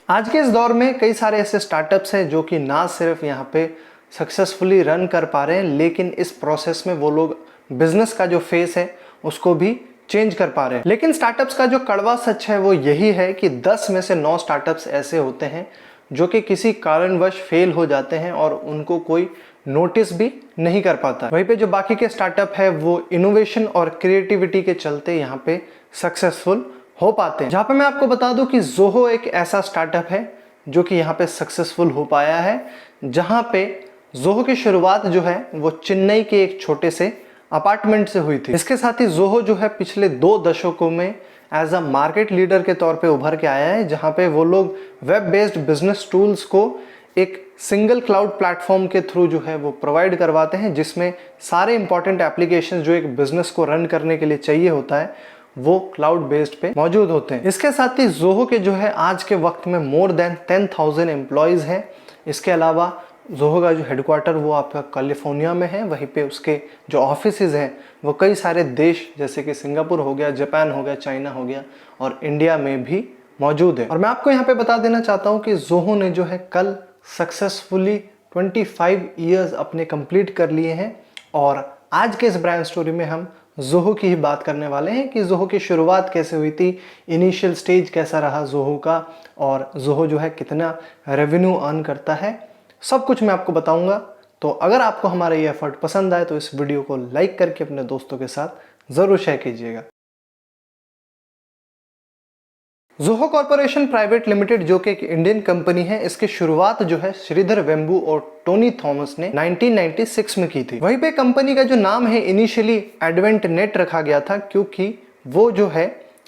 आज के इस दौर में कई सारे ऐसे स्टार्टअप्स हैं जो कि ना सिर्फ यहाँ पे सक्सेसफुली रन कर पा रहे हैं, लेकिन इस प्रोसेस में वो लोग बिजनेस का जो फेस है उसको भी चेंज कर पा रहे हैं। लेकिन स्टार्टअप्स का जो कड़वा सच है वो यही है कि 10 में से 9 स्टार्टअप्स ऐसे होते हैं जो कि किसी कारणवश फेल हो जाते हैं और उनको कोई नोटिस भी नहीं कर पाता। वहीं पे जो बाकी के स्टार्टअप है वो इनोवेशन और क्रिएटिविटी के चलते यहाँ पे सक्सेसफुल हो पाते हैं। जहां पे मैं आपको बता दूं कि जोहो एक ऐसा स्टार्टअप है जो कि यहाँ पे सक्सेसफुल हो पाया है, जहां पे जोहो की शुरुआत जो है वो चेन्नई के एक छोटे से अपार्टमेंट से हुई थी। इसके साथ ही जोहो जो है पिछले 2 दशकों में एज अ मार्केट लीडर के तौर पे उभर के आया है, जहां पे वो लोग वेब बेस्ड बिजनेस टूल्स को एक सिंगल क्लाउड प्लेटफॉर्म के थ्रू जो है वो प्रोवाइड करवाते हैं, जिसमें सारे इंपॉर्टेंट एप्लीकेशन जो एक बिजनेस को रन करने के लिए चाहिए होता है वो क्लाउड बेस्ड पे मौजूद होते हैं। इसके साथ ही जोहो के जो है आज के वक्त में मोर देन 10,000 एम्प्लॉयज हैं। इसके अलावा जोहो का जो हेडक्वार्टर वो आपका कैलिफोर्निया में है, वहीं पे उसके जो ऑफिसेज हैं वो कई सारे देश जैसे कि सिंगापुर हो गया, जापान हो गया, चाइना हो गया और इंडिया में भी मौजूद है। और मैं आपको यहाँ पे बता देना चाहता हूँ कि जोहो ने जो है कल सक्सेसफुली 25 ईयर्स अपने कंप्लीट कर लिए हैं और आज के इस ब्रांड स्टोरी में हम जोहो की ही बात करने वाले हैं कि जोहो की शुरुआत कैसे हुई थी, इनिशियल स्टेज कैसा रहा जोहो का और जोहो जो है कितना रेवेन्यू अर्न करता है, सब कुछ मैं आपको बताऊंगा। तो अगर आपको हमारा ये एफर्ट पसंद आए तो इस वीडियो को लाइक करके अपने दोस्तों के साथ ज़रूर शेयर कीजिएगा। जोहो कॉर्पोरेशन प्राइवेट लिमिटेड जो कि एक इंडियन कंपनी है, इसकी शुरुआत जो है श्रीधर वेम्बू और टोनी थॉमस ने 1996 में की थी। वहीं पे कंपनी का जो नाम है इनिशियली एडवेंट नेट रखा गया था, क्योंकि वो जो है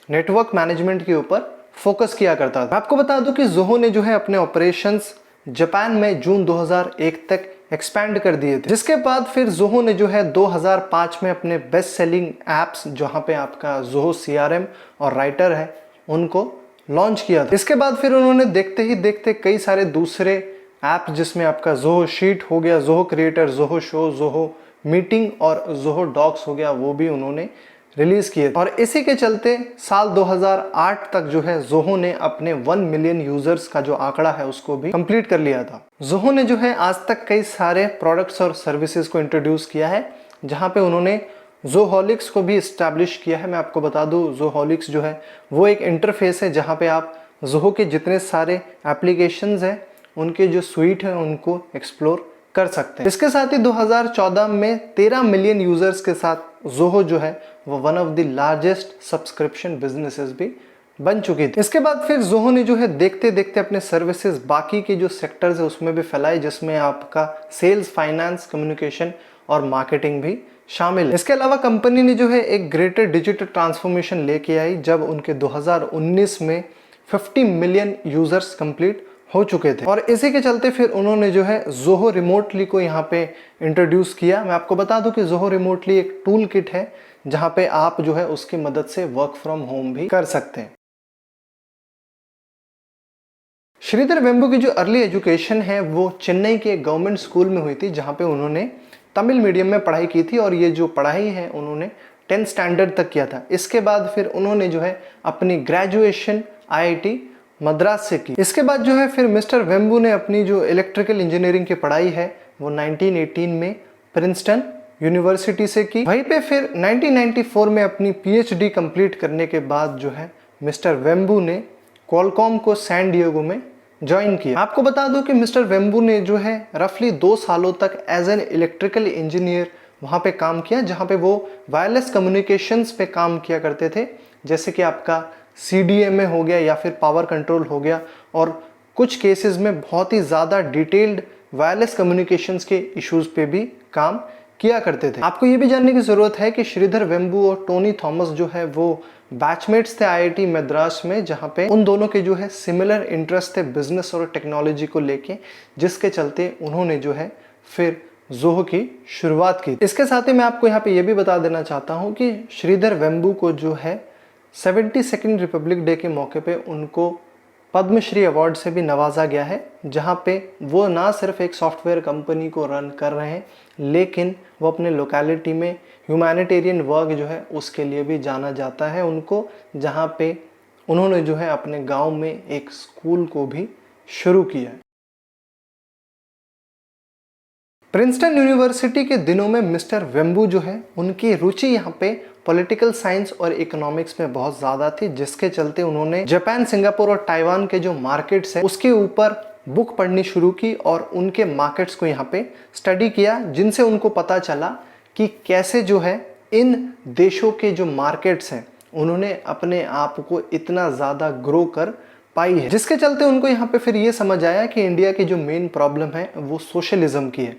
नेटवर्क मैनेजमेंट के ऊपर फोकस किया करता था। आपको बता दूं कि जोहो ने जो है अपने ऑपरेशंस जापान में जून 2001 तक एक्सपैंड कर दिए थे, जिसके बाद फिर जोहो ने जो है 2005 में अपने बेस्ट सेलिंग एप्स जहां पे आपका जोहो CRM और राइटर है उनको लॉन्च किया था। इसके बाद फिर उन्होंने देखते ही देखते कई सारे दूसरे ऐप जिसमें आपका जोहो शीट हो गया, Zoho creator, Zoho show, Zoho meeting और जोहो डॉक्स हो गया, वो भी उन्होंने रिलीज किए। और इसी के चलते साल 2008 तक जो है जोहो ने अपने 1 मिलियन यूजर्स का जो आंकड़ा है उसको भी कंप्लीट कर लिया था। जोहो ने जो है आज तक कई सारे प्रोडक्ट्स और सर्विसेज को इंट्रोड्यूस किया है, जहां पे उन्होंने जोहॉलिक्स को भी इस्टेब्लिश किया है। मैं आपको बता दूं जोहॉलिक्स जो है वो एक इंटरफेस है जहां पे आप जोहो के जितने सारे एप्लीकेशंस हैं उनके जो स्वीट है उनको एक्सप्लोर कर सकते हैं। इसके साथ ही 2014 में 13 मिलियन यूजर्स के साथ जोहो जो है वो one of the largest subscription businesses भी बन चुकी थी। इसके बाद फिर जोहो ने जो है देखते देखते अपने सर्विसेज बाकी के जो सेक्टर्स है उसमें भी फैलाई, जिसमें आपका सेल्स, फाइनेंस, कम्युनिकेशन और मार्केटिंग भी शामिल है। इसके अलावा कंपनी ने जो है एक ग्रेटर डिजिटल ट्रांसफॉर्मेशन लेके आई जब उनके 2019 में 50 मिलियन यूजर्स कंप्लीट हो चुके थे। और इसी के चलते फिर उन्होंने जो है जोहो रिमोटली को यहाँ पे इंट्रोड्यूस किया। मैं आपको बता दूं कि जोहो रिमोटली एक टूल किट है जहां पे आप जो है उसकी मदद से वर्क फ्रॉम होम भी कर सकते हैं। श्रीधर वेम्बू की जो अर्ली एजुकेशन है वो चेन्नई के गवर्नमेंट स्कूल में हुई थी, जहां पे उन्होंने तमिल मीडियम में पढ़ाई की थी और ये जो पढ़ाई है उन्होंने 10th स्टैंडर्ड तक किया था। इसके बाद फिर उन्होंने जो है अपनी ग्रेजुएशन IIT मद्रास से की। इसके बाद जो है फिर मिस्टर वेम्बू ने अपनी जो इलेक्ट्रिकल इंजीनियरिंग की पढ़ाई है वो 1918 में प्रिंसटन यूनिवर्सिटी से की। वहीं पे फिर 1994 में अपनी PhD कंप्लीट करने के बाद जो है मिस्टर वेम्बू ने क्वालकॉम को सैन डिएगो में ज्वाइन किया। आपको बता दूं कि मिस्टर वेम्बू ने जो है रफली 2 सालों तक एज एन इलेक्ट्रिकल इंजीनियर वहां पे काम किया, जहां पे वो वायरलेस कम्युनिकेशंस पे काम किया करते थे, जैसे कि आपका CDMA हो गया या फिर पावर कंट्रोल हो गया, और कुछ केसेस में बहुत ही ज़्यादा डिटेल्ड वायरलेस कम्युनिकेशंस के इश्यूज पे भी काम किया करते थे। आपको ये भी जानने की ज़रूरत है कि श्रीधर वेम्बू और टोनी थॉमस जो है वो बैचमेट्स थे IIT मद्रास में, जहाँ पे उन दोनों के जो है सिमिलर इंटरेस्ट थे बिजनेस और टेक्नोलॉजी को लेके, जिसके चलते उन्होंने जो है फिर जोहो की शुरुआत की। इसके साथ ही मैं आपको यहाँ पे ये भी बता देना चाहता हूँ कि श्रीधर वेम्बू को जो है 72nd रिपब्लिक डे के मौके पे उनको पद्मश्री अवार्ड से भी नवाजा गया है, जहाँ पे वो ना सिर्फ एक सॉफ्टवेयर कंपनी को रन कर रहे हैं, लेकिन वो अपने लोकेलिटी में ह्यूमैनिटेरियन वर्क जो है उसके लिए भी जाना जाता है उनको, जहाँ पे उन्होंने जो है अपने गांव में एक स्कूल को भी शुरू किया। प्रिंसटन यूनिवर्सिटी के दिनों में मिस्टर वेम्बू जो है उनकी रुचि यहाँ पे पॉलिटिकल साइंस और इकोनॉमिक्स में बहुत ज़्यादा थी, जिसके चलते उन्होंने जापान, सिंगापुर और ताइवान के जो मार्केट्स हैं उसके ऊपर बुक पढ़नी शुरू की और उनके मार्केट्स को यहाँ पे स्टडी किया, जिनसे उनको पता चला कि कैसे जो है इन देशों के जो मार्केट्स हैं उन्होंने अपने आप को इतना ज़्यादा ग्रो कर पाई है, जिसके चलते उनको यहाँ पे फिर ये समझ आया कि इंडिया की जो मेन प्रॉब्लम है वो सोशलिज्म की है,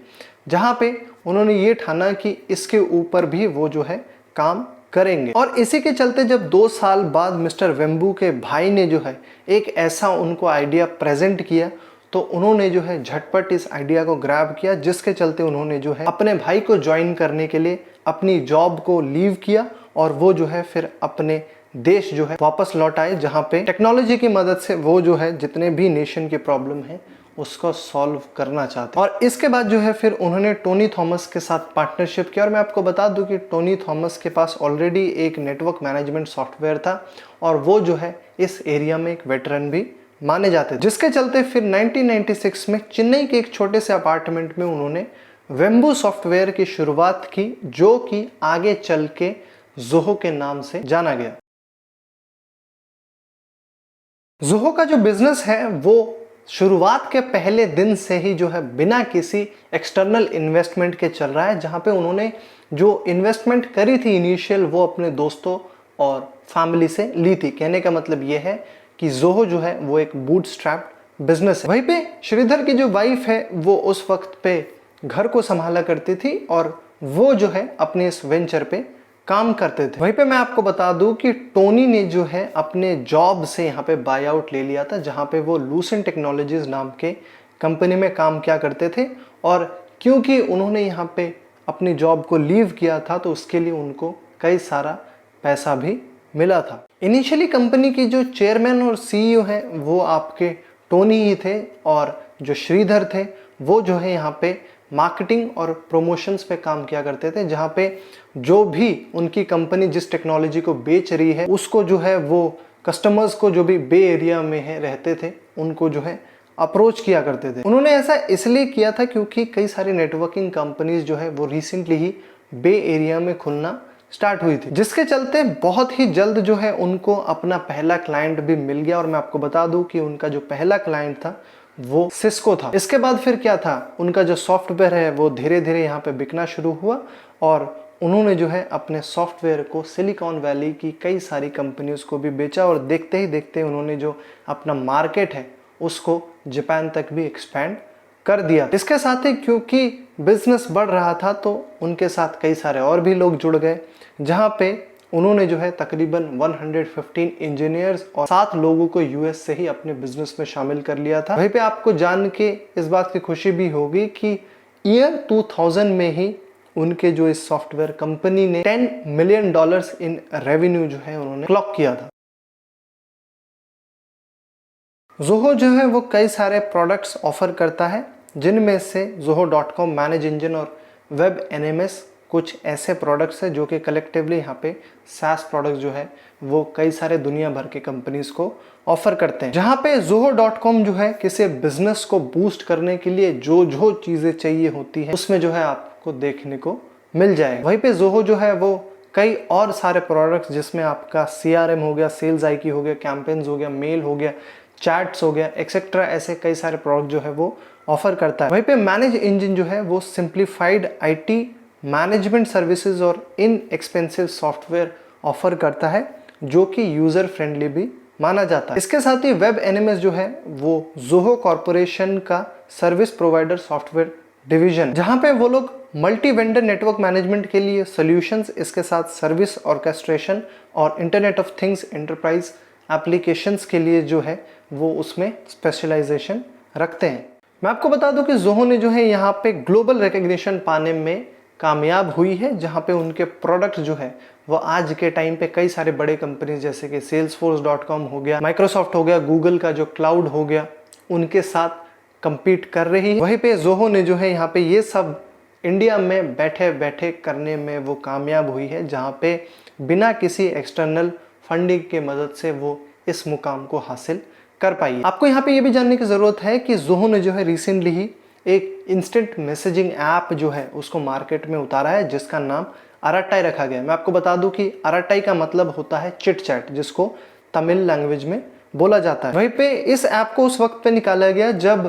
जहाँ पे उन्होंने ये ठाना कि इसके ऊपर भी वो जो है काम करेंगे। और इसी के चलते जब 2 साल बाद मिस्टर वेम्बू के भाई ने जो है एक ऐसा उनको आइडिया प्रेजेंट किया, तो उन्होंने जो है झटपट इस आइडिया को ग्रैब किया, जिसके चलते उन्होंने जो है अपने भाई को ज्वाइन करने के लिए अपनी जॉब को लीव किया और वो जो है फिर अपने देश जो है वापस लौट आए, जहाँ पे टेक्नोलॉजी की मदद से वो जो है जितने भी नेशन के प्रॉब्लम है उसको सॉल्व करना चाहते हैं। और इसके बाद जो है फिर उन्होंने टोनी थॉमस के साथ पार्टनरशिप किया। और मैं आपको बता दूं कि टोनी थॉमस के पास ऑलरेडी एक नेटवर्क मैनेजमेंट सॉफ्टवेयर था और वो जो है इस एरिया में एक वेटरन भी माने जाते थे, जिसके चलते फिर 1996 में चेन्नई के एक छोटे से अपार्टमेंट में उन्होंने वेम्बू सॉफ्टवेयर की शुरुआत की, जो कि आगे चल के ज़ोहो के नाम से जाना गया। ज़ोहो का जो बिजनेस है वो शुरुआत के पहले दिन से ही जो है बिना किसी एक्सटर्नल इन्वेस्टमेंट के चल रहा है, जहां पे उन्होंने जो इन्वेस्टमेंट करी थी इनिशियल वो अपने दोस्तों और फैमिली से ली थी। कहने का मतलब ये है कि ज़ोहो जो है वो एक बूटस्ट्रैप्ड बिजनेस है। वहीं पे श्रीधर की जो वाइफ है वो उस वक्त पे घर को संभाला करती थी और वो जो है अपने इस वेंचर पे काम करते थे। वहीं पे मैं आपको बता दूं कि टोनी ने जो है अपने जॉब से यहाँ पे बाय आउट ले लिया था, जहाँ पे वो लूसेंट टेक्नोलॉजीज नाम के कंपनी में काम किया करते थे। और क्योंकि उन्होंने यहाँ पे अपनी जॉब को लीव किया था तो उसके लिए उनको कई सारा पैसा भी मिला था। इनिशियली कंपनी की जो चेयरमैन और सीईओ है वो आपके टोनी ही थे और जो श्रीधर थे वो जो है यहाँ पे मार्केटिंग और प्रमोशंस पे काम किया करते थे, जहाँ पे जो भी उनकी कंपनी जिस टेक्नोलॉजी को बेच रही है उसको जो है वो कस्टमर्स को जो भी बे एरिया में है रहते थे उनको जो है अप्रोच किया करते थे। उन्होंने ऐसा इसलिए किया था क्योंकि कई सारी नेटवर्किंग कंपनीज जो है वो रिसेंटली ही बे एरिया में खुलना स्टार्ट हुई थी, जिसके चलते बहुत ही जल्द जो है उनको अपना पहला क्लाइंट भी मिल गया। और मैं आपको बता दूं कि उनका जो पहला क्लाइंट था वो सिस्को था। इसके बाद फिर क्या था, उनका जो सॉफ्टवेयर है वो धीरे धीरे यहाँ पे बिकना शुरू हुआ और उन्होंने जो है अपने सॉफ्टवेयर को सिलिकॉन वैली की कई सारी कंपनीज को भी बेचा और देखते ही देखते उन्होंने जो अपना मार्केट है उसको जापान तक भी एक्सपैंड कर दिया। इसके साथ ही क्योंकि बिजनेस बढ़ रहा था तो उनके साथ कई सारे और भी लोग जुड़ गए, जहाँ पे उन्होंने जो है तकरीबन 115 इंजीनियर्स और 7 लोगों को यूएस से ही अपने बिजनेस में शामिल कर लिया था। वहीं पे आपको जान के इस बात की खुशी भी होगी कि ईयर 2000 में ही उनके जो इस सॉफ्टवेयर कंपनी ने $10 मिलियन इन रेवेन्यू जो है उन्होंने क्लॉक किया था। ज़ोहो जो है वो कई सारे प्रोडक्ट्स ऑफर करता है, जिनमें से zoho.com, मैनेज इंजन और वेब एनएमएस कुछ ऐसे प्रोडक्ट्स हैं जो कि कलेक्टिवली यहाँ पे SaaS प्रोडक्ट्स जो है वो कई सारे दुनिया भर के कंपनीज को ऑफर करते हैं। जहाँ पे zoho.com जो है किसी बिजनेस को बूस्ट करने के लिए जो जो चीज़ें चाहिए होती है उसमें जो है आपको देखने को मिल जाए। वहीं पे ज़ोहो जो है वो कई और सारे प्रोडक्ट्स जिसमें आपका CRM हो गया, सेल्स IQ हो गया, कैंपेन्स हो गया, मेल हो गया, चैट्स हो गया, एक्सेट्रा, ऐसे कई सारे प्रोडक्ट जो है वो ऑफर करता है। वहीं पे मैनेज इंजन जो है वो सिंप्लीफाइड IT मैनेजमेंट सर्विसेज और इनएक्सपेंसिव सॉफ्टवेयर ऑफर करता है, जो कि यूजर फ्रेंडली भी माना जाता है। इसके साथ ही वेब एनएमएस जो है वो ज़ोहो कॉर्पोरेशन का सर्विस प्रोवाइडर सॉफ्टवेयर डिवीजन, जहां पे वो लोग मल्टी वेंडर नेटवर्क मैनेजमेंट के लिए सॉल्यूशंस, इसके साथ सर्विस ऑर्केस्ट्रेशन और internet of things enterprise applications के लिए जो है वो उसमें स्पेशलाइजेशन रखते हैं। मैं आपको बता दूं कि ज़ोहो ने जो है यहाँ पे ग्लोबल रिकग्निशन पाने में कामयाब हुई है, जहाँ पे उनके प्रोडक्ट जो है वो आज के टाइम पे कई सारे बड़े कंपनीज जैसे कि Salesforce.com हो गया, माइक्रोसॉफ्ट हो गया, गूगल का जो क्लाउड हो गया, उनके साथ compete कर रही है। वहीं पे ज़ोहो ने जो है यहाँ पे ये सब इंडिया में बैठे बैठे करने में वो कामयाब हुई है, जहाँ पे बिना किसी एक्सटर्नल फंडिंग के मदद से वो इस मुकाम को हासिल कर पाई है। आपको यहाँ पे ये भी जानने की ज़रूरत है कि ज़ोहो ने जो है रिसेंटली ही एक इंस्टेंट मैसेजिंग ऐप जो है उसको मार्केट में उतारा है, जिसका नाम अराटाई रखा गया है। मैं आपको बता दूं कि अराटाई का मतलब होता है चिट चैट, जिसको तमिल लैंग्वेज में बोला जाता है। वहीं पे इस ऐप को उस वक्त पे निकाला गया जब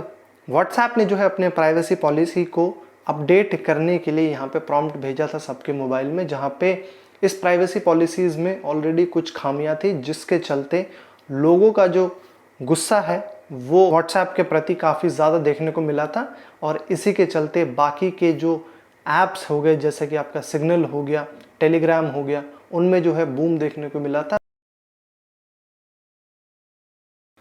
व्हाट्सएप ने जो है अपने प्राइवेसी पॉलिसी को अपडेट करने के लिए यहाँ पे प्रॉम्प्ट भेजा था सबके मोबाइल में, जहाँ पे इस प्राइवेसी पॉलिसीज में ऑलरेडी कुछ खामियां थी, जिसके चलते लोगों का जो गुस्सा है वो व्हाट्सएप के प्रति काफ़ी ज़्यादा देखने को मिला था। और इसी के चलते बाकी के जो ऐप्स हो गए, जैसे कि आपका सिग्नल हो गया, टेलीग्राम हो गया, उनमें जो है बूम देखने को मिला था।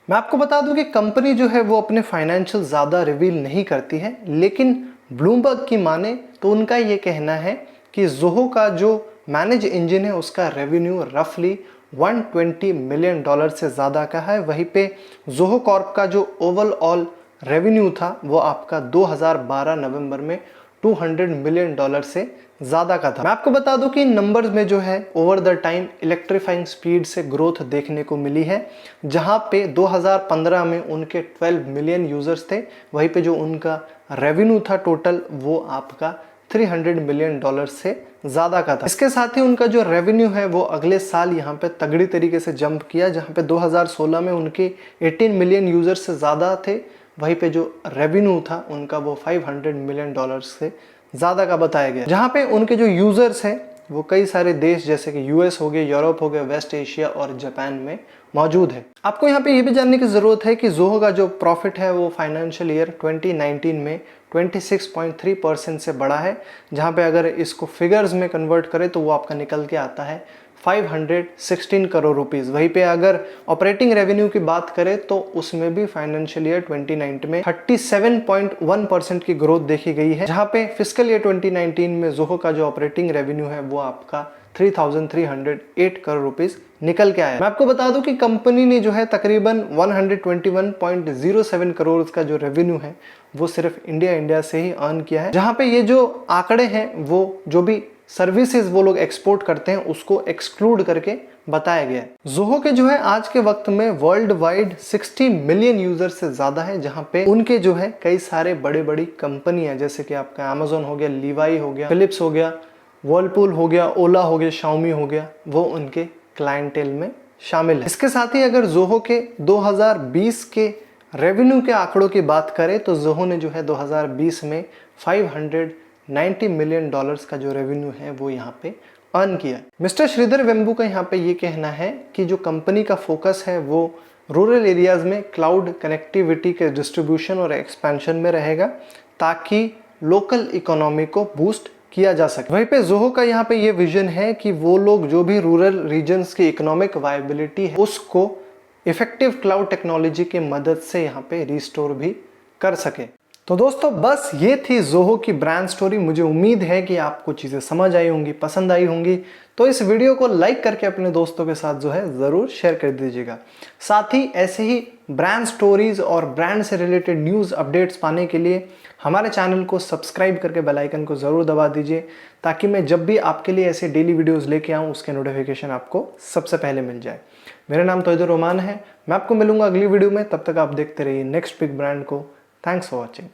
मैं आपको बता दूं कि कंपनी जो है वो अपने फाइनेंशियल ज़्यादा रिवील नहीं करती है, लेकिन ब्लूमबर्ग की माने तो उनका ये कहना है कि ज़ोहो का जो मैनेज इंजन है उसका रेवेन्यू रफली 120 मिलियन डॉलर से ज़्यादा का है। वहीं पे ज़ोहो कॉर्प का जो ओवरऑल रेवेन्यू था वो आपका 2012 नवंबर में 200 मिलियन डॉलर से ज़्यादा का था। मैं आपको बता दूं कि इन नंबर्स में जो है over the time electrifying speed से ग्रोथ देखने को मिली है, जहां पे 2015 में उनके 12 मिलियन यूजर्स थे, वहीं पे जो उनका रेवेन्यू था टोटल वो आपका 300 मिलियन डॉलर से ज़्यादा का था। इसके साथ ही उनका जो रेवेन्यू है वो अगले साल यहाँ पे तगड़ी तरीके से जंप किया, जहाँ पे 2016 में उनके 18 मिलियन यूजर्स से ज़्यादा थे, वहीं पे जो रेवेन्यू था उनका वो 500 मिलियन डॉलर से ज़्यादा का बताया गया। जहाँ पे उनके जो यूज़र्स हैं वो कई सारे देश जैसे कि यूएस हो गए, यूरोप हो गए, वेस्ट एशिया और जापान में मौजूद है। आपको यहाँ पे ये भी जानने की ज़रूरत है कि ज़ोहो का जो प्रॉफिट है वो फाइनेंशियल ईयर 2019 में 26.3% से बढ़ा है, जहाँ पे अगर इसको फिगर्स में कन्वर्ट करें तो वो आपका निकल के आता है 516 करोड़ रुपीस। वहीं पे अगर ऑपरेटिंग रेवेन्यू की बात करें तो उसमें भी फाइनेंशियल ईयर 2019 में 37.1% की ग्रोथ देखी गई है, जहां पे फिस्कल ईयर 2019 में ज़ोहो का जो ऑपरेटिंग रेवेन्यू है वो आपका 3,308 करोड़ रुपीस निकल के आया। मैं आपको बता दूं कि कंपनी ने जो है तकरीबन 121.07 करोड़ का जो रेवेन्यू है वो सिर्फ इंडिया से ही अर्न किया है, जहां पे ये जो आंकड़े हैं वो जो भी सर्विसेज वो लोग एक्सपोर्ट करते हैं उसको एक्सक्लूड करके बताया गया है। ज़ोहो के जो है आज के वक्त में वर्ल्ड वाइड 60 मिलियन यूजर से ज़्यादा है, जहां पे उनके जो है कई सारे बड़ी कंपनियां जैसे कि आपका अमेजोन हो गया, लीवाई हो गया, फिलिप्स हो गया, वर्लपूल हो गया, ओला हो गया, शाओमी हो गया, वो उनके क्लाइंटेल में शामिल है। इसके साथ ही अगर ज़ोहो के 2020 के रेवेन्यू के आंकड़ों की बात करें तो ज़ोहो ने जो है 2020 में 590 मिलियन डॉलर्स का जो रेवेन्यू है वो यहाँ पे अर्न किया। मिस्टर श्रीधर वेम्बू का यहाँ पे ये कहना है कि जो कंपनी का फोकस है वो रूरल एरियाज में क्लाउड कनेक्टिविटी के डिस्ट्रीब्यूशन और एक्सपेंशन में रहेगा, ताकि लोकल इकोनॉमी को बूस्ट किया जा सके। वहीं पे ज़ोहो का यहाँ पे ये विजन है कि वो लोग जो भी रूरल रीजन्स की इकोनॉमिक वायबिलिटी है उसको इफेक्टिव क्लाउड टेक्नोलॉजी की मदद से यहाँ पे रिस्टोर भी कर सके। तो दोस्तों बस ये थी ज़ोहो की ब्रांड स्टोरी। मुझे उम्मीद है कि आपको चीज़ें समझ आई होंगी, पसंद आई होंगी, तो इस वीडियो को लाइक करके अपने दोस्तों के साथ जो है ज़रूर शेयर कर दीजिएगा। साथ ही ऐसे ही ब्रांड स्टोरीज और ब्रांड से रिलेटेड न्यूज़ अपडेट्स पाने के लिए हमारे चैनल को सब्सक्राइब करके बेल आइकन को ज़रूर दबा दीजिए, ताकि मैं जब भी आपके लिए ऐसे डेली वीडियोज़ लेके आऊँ उसके नोटिफिकेशन आपको सबसे पहले मिल जाए। मेरा नाम तौहीदुर रहमान है। मैं आपको मिलूंगा अगली वीडियो में, तब तक आप देखते रहिए नेक्स्ट बिग ब्रांड को। Thanks for watching.